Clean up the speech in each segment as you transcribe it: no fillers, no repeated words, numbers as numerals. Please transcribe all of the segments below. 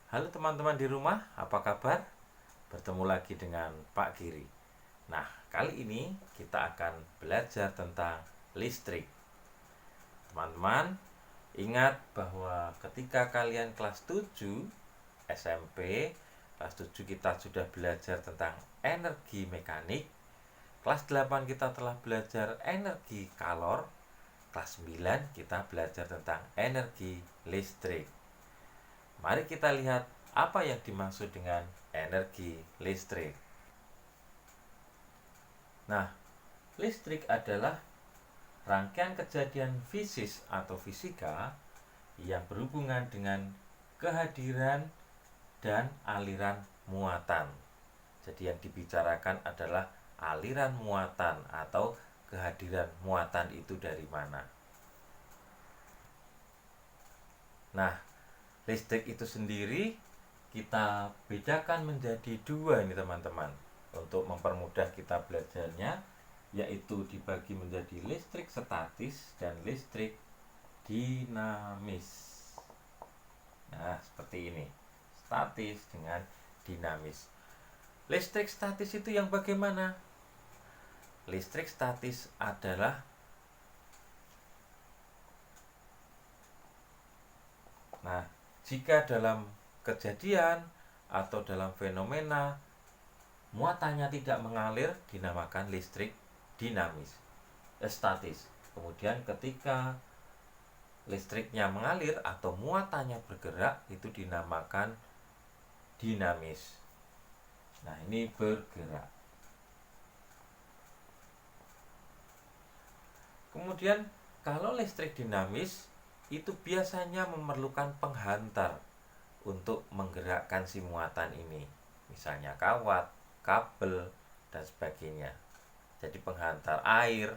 Halo teman-teman di rumah, apa kabar? Bertemu lagi dengan Pak Giri. Nah, kali ini kita akan belajar tentang listrik. Teman-teman, ingat bahwa ketika kalian kelas 7 SMP, kelas 7 kita sudah belajar tentang energi mekanik. Kelas 8 kita telah belajar energi kalor. Kelas 9 kita belajar tentang energi listrik. Mari kita lihat apa yang dimaksud dengan energi listrik. Nah, listrik adalah rangkaian kejadian fisis atau fisika yang berhubungan dengan kehadiran dan aliran muatan. Jadi yang dibicarakan adalah aliran muatan atau kehadiran muatan itu dari mana. Nah, listrik itu sendiri kita bedakan menjadi dua ini teman-teman. Untuk mempermudah kita belajarnya, yaitu dibagi menjadi listrik statis dan listrik dinamis. Nah, seperti ini. Statis dengan dinamis. Listrik statis itu yang bagaimana? Listrik statis adalah jika dalam kejadian atau dalam fenomena muatannya tidak mengalir dinamakan listrik dinamis, statis. Kemudian ketika listriknya mengalir atau muatannya bergerak itu dinamakan dinamis. Nah, ini bergerak. Kemudian kalau listrik dinamis itu biasanya memerlukan penghantar untuk menggerakkan si muatan ini. Misalnya kawat, kabel, dan sebagainya. Jadi penghantar air,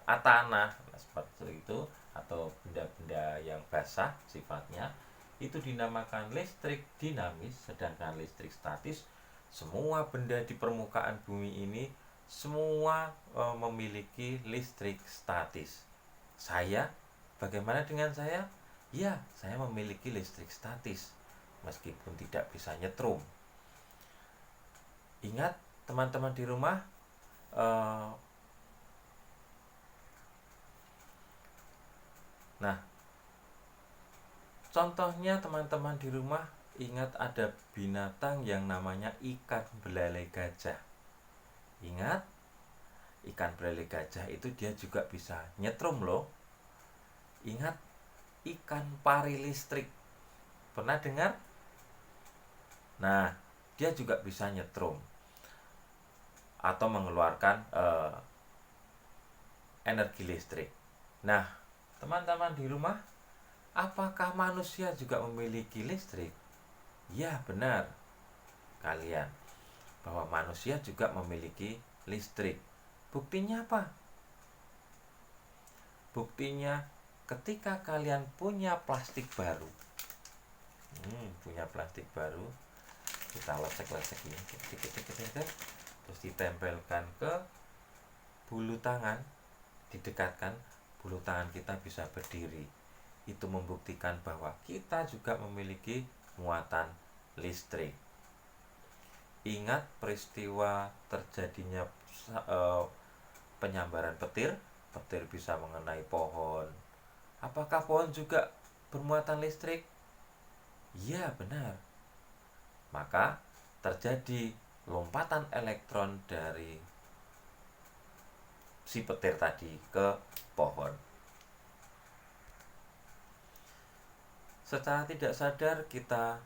tanah, seperti itu, atau benda-benda yang basah sifatnya, itu dinamakan listrik dinamis. Sedangkan listrik statis, semua benda di permukaan bumi ini semua memiliki listrik statis. Saya, bagaimana dengan saya? Ya, saya memiliki listrik statis meskipun tidak bisa nyetrum. Ingat teman-teman di rumah, nah, contohnya teman-teman di rumah ingat ada binatang yang namanya ikan belalai gajah. Ingat, ikan belalai gajah itu dia juga bisa nyetrum loh. Ingat ikan pari listrik, pernah dengar? Nah, dia juga bisa nyetrum atau mengeluarkan energi listrik. Nah, teman-teman di rumah, apakah manusia juga memiliki listrik? Ya, benar kalian, bahwa manusia juga memiliki listrik. Buktinya apa? Buktinya ketika kalian punya plastik baru. Punya plastik baru, kita lecek-lecek ini, terus ditempelkan ke bulu tangan, didekatkan, bulu tangan kita bisa berdiri. Itu membuktikan bahwa kita juga memiliki muatan listrik. Ingat peristiwa terjadinya penyambaran petir. Petir bisa mengenai pohon. Apakah pohon juga bermuatan listrik? Ya, benar. Maka terjadi lompatan elektron dari si petir tadi ke pohon. Secara tidak sadar kita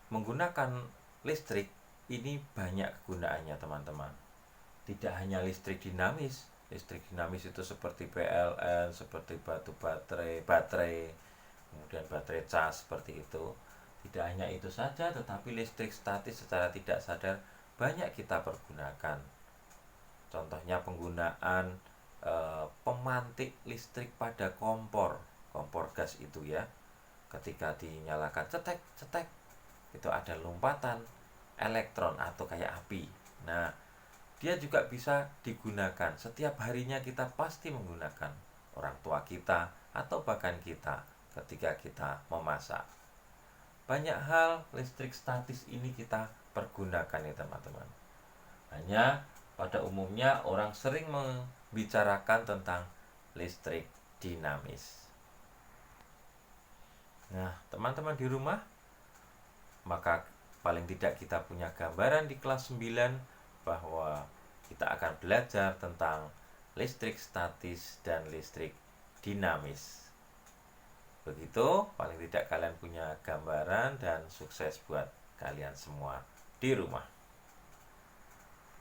menggunakan listrik ini banyak kegunaannya teman-teman. Tidak hanya listrik dinamis. Listrik dinamis itu seperti PLN, seperti batu baterai, kemudian baterai cas seperti itu. Tidak hanya itu saja, tetapi listrik statis secara tidak sadar banyak kita pergunakan. Contohnya penggunaan pemantik listrik pada kompor gas itu ya. Ketika dinyalakan cetek, itu ada lompatan elektron atau kayak api. Nah, dia juga bisa digunakan. Setiap harinya kita pasti menggunakan, orang tua kita atau bahkan kita ketika kita memasak. banyak hal listrik statis ini kita pergunakan ya teman-teman. Hanya pada umumnya orang sering membicarakan tentang listrik dinamis. Nah, teman-teman di rumah, maka paling tidak kita punya gambaran di kelas 9 bahwa kita akan belajar tentang listrik statis dan listrik dinamis. Begitu, paling tidak kalian punya gambaran, dan sukses buat kalian semua di rumah.